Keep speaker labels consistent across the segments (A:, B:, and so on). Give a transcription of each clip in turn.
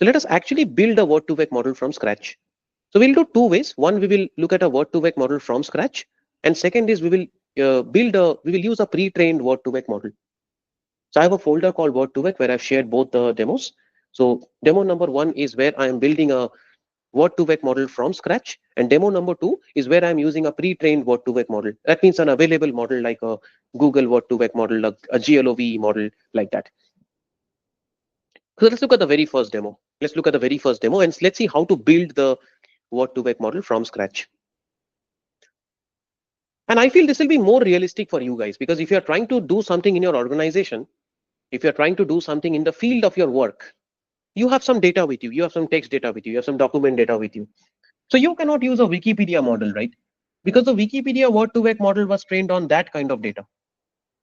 A: So let us actually build a Word2Vec model from scratch. So we'll do two ways. One, we will look at a Word2Vec model from scratch, and second is we will we will use a pre-trained Word2Vec model. So I have a folder called Word2Vec where I've shared both the demos. So demo number one is where I am building a Word2Vec model from scratch, and demo number two is where I'm using a pre-trained Word2Vec model. That means an available model like a Google Word2Vec model, a GLOV model like that. So let's look at the very first demo. Let's look at the very first demo and let's see how to build the Word2Vec model from scratch. And I feel this will be more realistic for you guys, because if you're trying to do something in your organization, if you're trying to do something in the field of your work, you have some data with you, you have some text data with you, you have some document data with you. So you cannot use a Wikipedia model, right? Because the Wikipedia Word2Vec model was trained on that kind of data.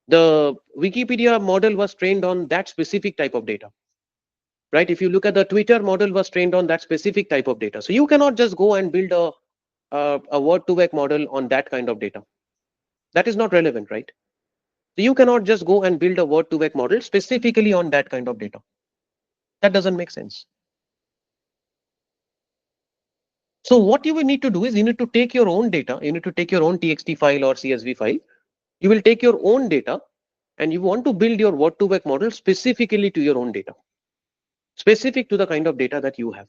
A: The Wikipedia model was trained on that specific type of data, right? If you look at the Twitter model was trained on that specific type of data. So you cannot just go and build a Word2Vec model on that kind of data. That is not relevant, right? So you cannot just go and build a Word2Vec model specifically on that kind of data. That doesn't make sense. So what you will need to do is you need to take your own data, you need to take your own TXT file or CSV file. You will take your own data and you want to build your Word2Vec model specifically to your own data, specific to the kind of data that you have.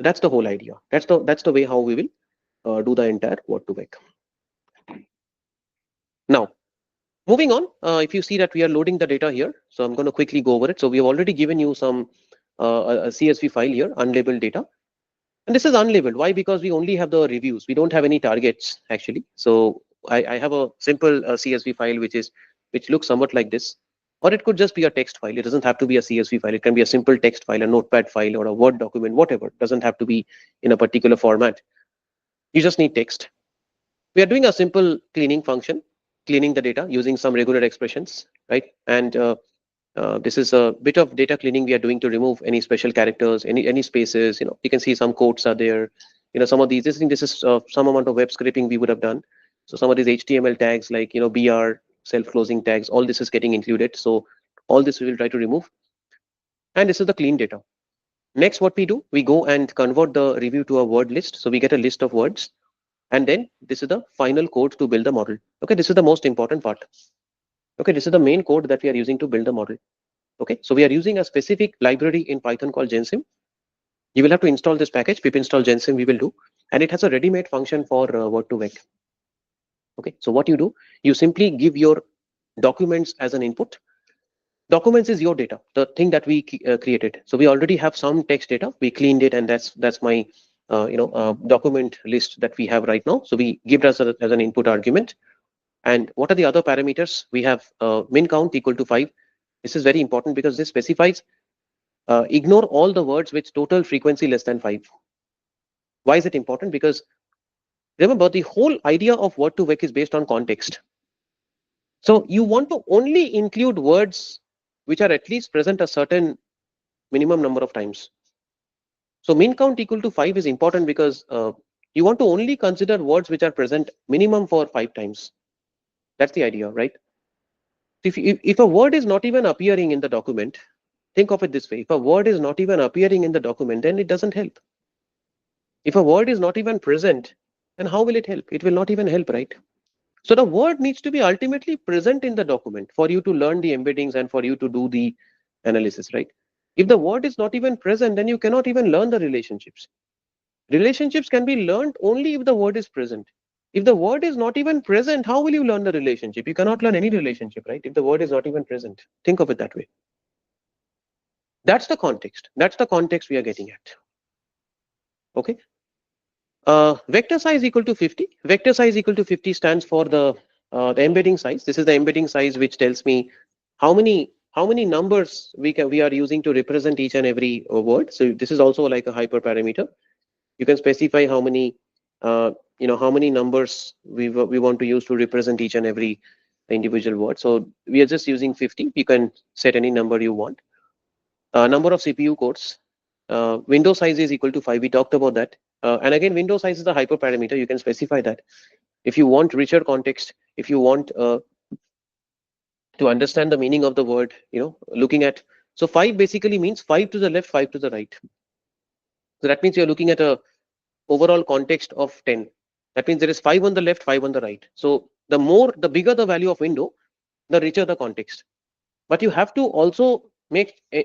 A: That's the whole idea. That's the way how we will do the entire Word2Vec. Now, moving on, if you see that we are loading the data here, so I'm going to quickly go over it. So we have already given you some a CSV file here, unlabeled data. And this is unlabeled. Why? Because we only have the reviews. We don't have any targets actually. So I have a simple CSV file which looks somewhat like this, or it could just be a text file. It doesn't have to be a CSV file. It can be a simple text file, a notepad file, or a Word document, whatever. It doesn't have to be in a particular format. You just need text. We are doing a simple cleaning function, cleaning the data using some regular expressions, right? And this is a bit of data cleaning we are doing to remove any special characters, any spaces. You can see some quotes are there. Some of these. This is some amount of web scraping we would have done. So some of these HTML tags like BR, self-closing tags, all this is getting included. So all this we will try to remove. And this is the clean data. Next, what we do, we go and convert the review to a word list. So we get a list of words. And then this is the final code to build the model. Okay, this is the most important part. Okay, this is the main code that we are using to build the model. Okay, so we are using a specific library in Python called Gensim. You will have to install this package, pip install Gensim we will do. And it has a ready-made function for Word2Vec. Okay, so what you do, you simply give your documents as an input. Documents is your data, the thing that we created. So we already have some text data, we cleaned it, and that's my document list that we have right now. So we give it as an input argument. And what are the other parameters? We have min count equal to 5. This is very important because this specifies ignore all the words with total frequency less than 5. Why is it important? Because remember, the whole idea of Word2Vec is based on context. So you want to only include words which are at least present a certain minimum number of times. So min count equal to 5 is important because you want to only consider words which are present minimum for 5 times. That's the idea, right? If a word is not even appearing in the document, think of it this way. If a word is not even appearing in the document, then it doesn't help. If a word is not even present, then how will it help? It will not even help, right? So the word needs to be ultimately present in the document for you to learn the embeddings and for you to do the analysis, right? If the word is not even present, then you cannot even learn the relationships. Relationships can be learned only if the word is present. If the word is not even present, how will you learn the relationship? You cannot learn any relationship, right? If the word is not even present. Think of it that way. That's the context. That's the context we are getting at. Okay. Vector size equal to 50. Vector size equal to 50 stands for the embedding size. This is the embedding size which tells me how many numbers we are using to represent each and every word. So this is also like a hyperparameter. You can specify how many how many numbers we want to use to represent each and every individual word. So we are just using 50. You can set any number you want. Number of CPU cores. Window size is equal to 5. We talked about that. And again, window size is a hyperparameter. You can specify that. If you want richer context, if you want to understand the meaning of the word, looking at, so 5 basically means 5 to the left, 5 to the right. So that means you're looking at a overall context of 10. That means there is 5 on the left, 5 on the right. So the bigger the value of window, the richer the context. But you have to also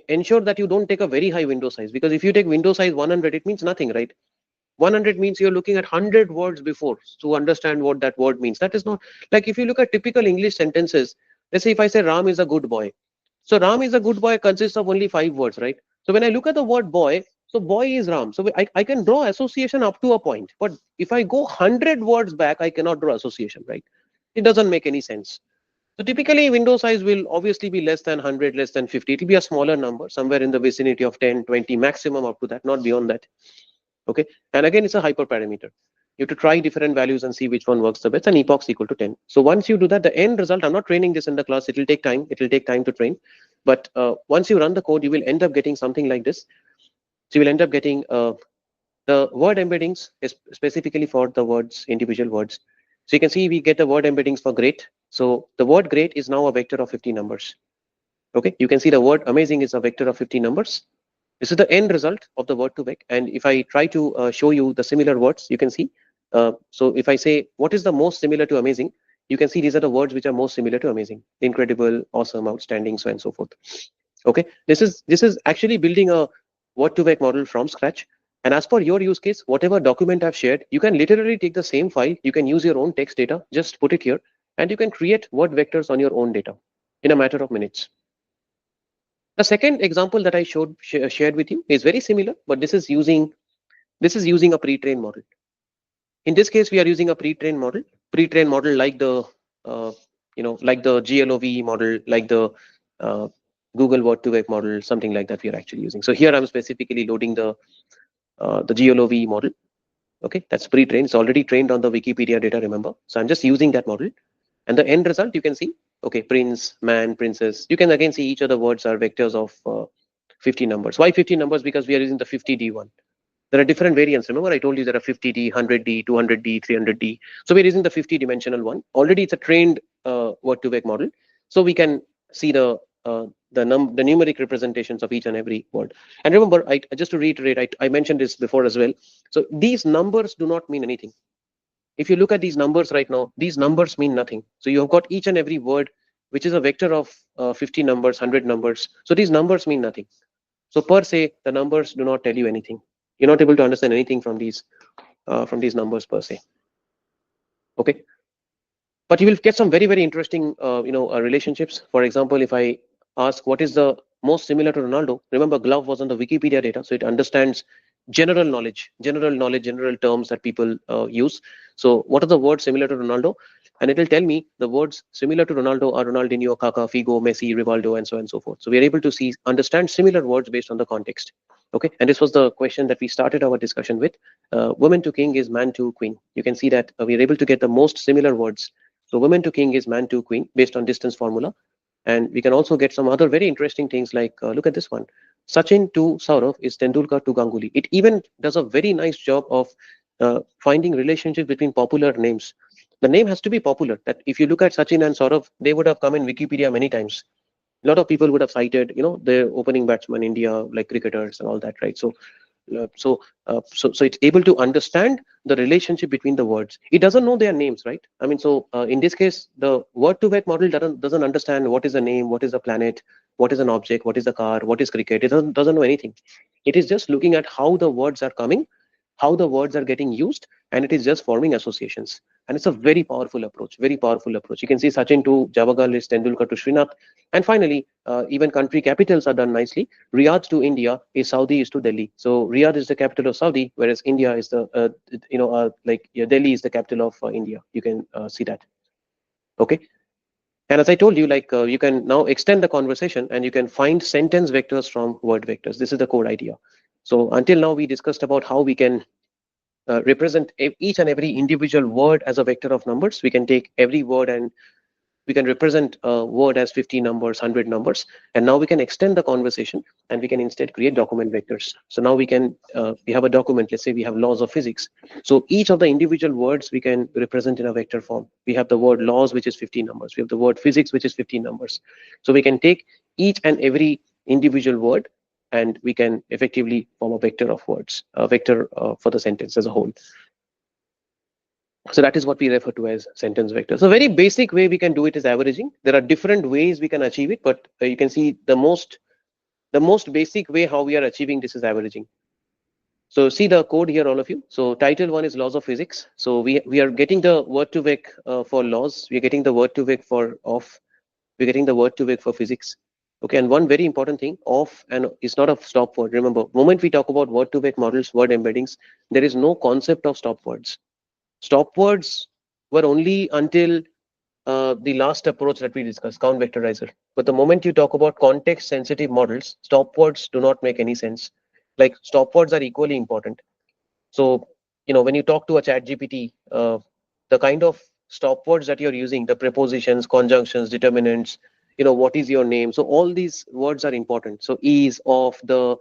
A: ensure that you don't take a very high window size, because if you take window size 100, it means nothing, right? 100 means you're looking at 100 words before to understand what that word means. That is not like if you look at typical English sentences. Let's say if I say Ram is a good boy. So Ram is a good boy consists of only 5 words, right? So when I look at the word boy, so boy is Ram. So I can draw association up to a point. But if I go 100 words back, I cannot draw association, right? It doesn't make any sense. So typically window size will obviously be less than 100, less than 50. It will be a smaller number, somewhere in the vicinity of 10, 20, maximum up to that, not beyond that. Okay. And again, it's a hyperparameter. You have to try different values and see which one works the best, and epochs equal to 10. So once you do that, the end result, I'm not training this in the class. It will take time. It will take time to train. But once you run the code, you will end up getting something like this. So you will end up getting the word embeddings is specifically for the words, individual words. So you can see we get the word embeddings for great. So the word great is now a vector of 50 numbers. Okay, you can see the word amazing is a vector of 50 numbers. This is the end result of the Word2Vec. And if I try to show you the similar words, you can see. So if I say what is the most similar to amazing, you can see these are the words which are most similar to amazing: incredible, awesome, outstanding, so on and so forth. Okay, this is actually building a Word2Vec model from scratch. And as per your use case, whatever document I've shared, you can literally take the same file. You can use your own text data, just put it here, and you can create word vectors on your own data in a matter of minutes. The second example that I shared with you is very similar, but this is using a pre-trained model. In this case, we are using a pre-trained model like the like the GLOV model, like the Google Word2Vec model, something like that. We are actually using. So here I'm specifically loading the GLOV model. Okay, that's pre-trained. It's already trained on the Wikipedia data. Remember, so I'm just using that model, and the end result you can see. Okay, prince, man, princess. You can again see each of the words are vectors of 50 numbers. Why 50 numbers? Because we are using the 50D one. There are different variants. Remember, I told you there are 50D, 100D, 200D, 300D. So we're using the 50 dimensional one. Already, it's a trained Word2Vec model, so we can see the numeric representations of each and every word. And remember, just to reiterate, I mentioned this before as well. So these numbers do not mean anything. If you look at these numbers right now, these numbers mean nothing. So you have got each and every word, which is a vector of 50 numbers, 100 numbers. So these numbers mean nothing. So per se, the numbers do not tell you anything. You're not able to understand anything from these numbers per se. Okay, but you will get some very interesting relationships. For example, if I ask what is the most similar to Ronaldo, remember glove was on the Wikipedia data, so it understands general knowledge, general terms that people use. So what are the words similar to Ronaldo? And it will tell me the words similar to Ronaldo are Ronaldinho, Kaká, Figo, Messi, Rivaldo, and so on and so forth. So we are able to understand similar words based on the context. Okay, and this was the question that we started our discussion with. Woman to king is man to queen. You can see that we are able to get the most similar words. So woman to king is man to queen based on distance formula. And we can also get some other very interesting things like, look at this one. Sachin to Saurav is Tendulkar to Ganguly. It even does a very nice job of finding relationships between popular names. The name has to be popular. That if you look at Sachin and Saurav, they would have come in Wikipedia many times. A lot of people would have cited, the opening batsman, India, like cricketers and all that, right? So it's able to understand the relationship between the words. It doesn't know their names, right? I mean, so in this case, the Word2Vec model doesn't understand what is a name, what is a planet, what is an object, what is a car, what is cricket. It doesn't know anything. It is just looking at how the words are coming, how the words are getting used, and it is just forming associations. And it's a very powerful approach, very powerful approach. You can see Sachin to Javagal is Tendulkar to Srinath. And finally, even country capitals are done nicely. Riyadh to India is Saudi is to Delhi. So Riyadh is the capital of Saudi, whereas India is Delhi is the capital of India. You can see that. Okay. And as I told you, you can now extend the conversation and you can find sentence vectors from word vectors. This is the core idea. So until now, we discussed about how we can represent each and every individual word as a vector of numbers. We can take every word and we can represent a word as 50 numbers, 100 numbers, and now we can extend the conversation and we can instead create document vectors. So now we have a document. Let's say we have laws of physics. So each of the individual words we can represent in a vector form. We have the word laws, which is 50 numbers. We have the word physics, which is 50 numbers. So we can take each and every individual word and we can effectively form a vector of words, a vector for the sentence as a whole. So that is what we refer to as sentence vector. So very basic way we can do it is averaging. There are different ways we can achieve it, but you can see the most basic way how we are achieving this is averaging. So see the code here, all of you. So title one is laws of physics. So we are getting the Word2Vec for laws. We are getting the Word2Vec for of. We're getting the Word2Vec for physics. Okay, and one very important thing, of and is not a stop word. Remember, moment we talk about Word2Vec models, word embeddings, there is no concept of stop words. Stop words were only until the last approach that we discussed, count vectorizer. But the moment you talk about context sensitive models, stop words do not make any sense. Like stop words are equally important. So, when you talk to a chat GPT, the kind of stop words that you're using, the prepositions, conjunctions, determinants, what is your name? So all these words are important. So is, of, the,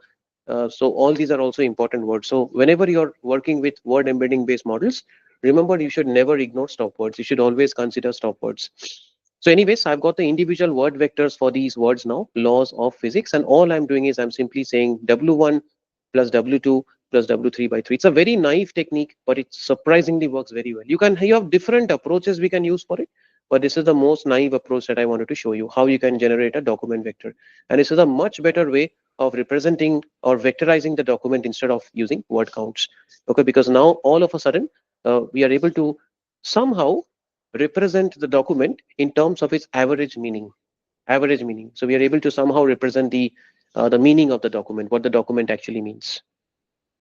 A: so all these are also important words. So whenever you're working with word embedding based models, remember you should never ignore stop words. You should always consider stop words. So anyways, I've got the individual word vectors for these words now, laws of physics, and all I'm doing is I'm simply saying W1 plus W2 plus W3 by 3. It's a very naive technique, but it surprisingly works very well. You have different approaches we can use for it, but this is the most naive approach that I wanted to show you, how you can generate a document vector. And this is a much better way of representing or vectorizing the document instead of using word counts. Okay, because now all of a sudden we are able to somehow represent the document in terms of its average meaning. Average meaning. So we are able to somehow represent the meaning of the document, what the document actually means.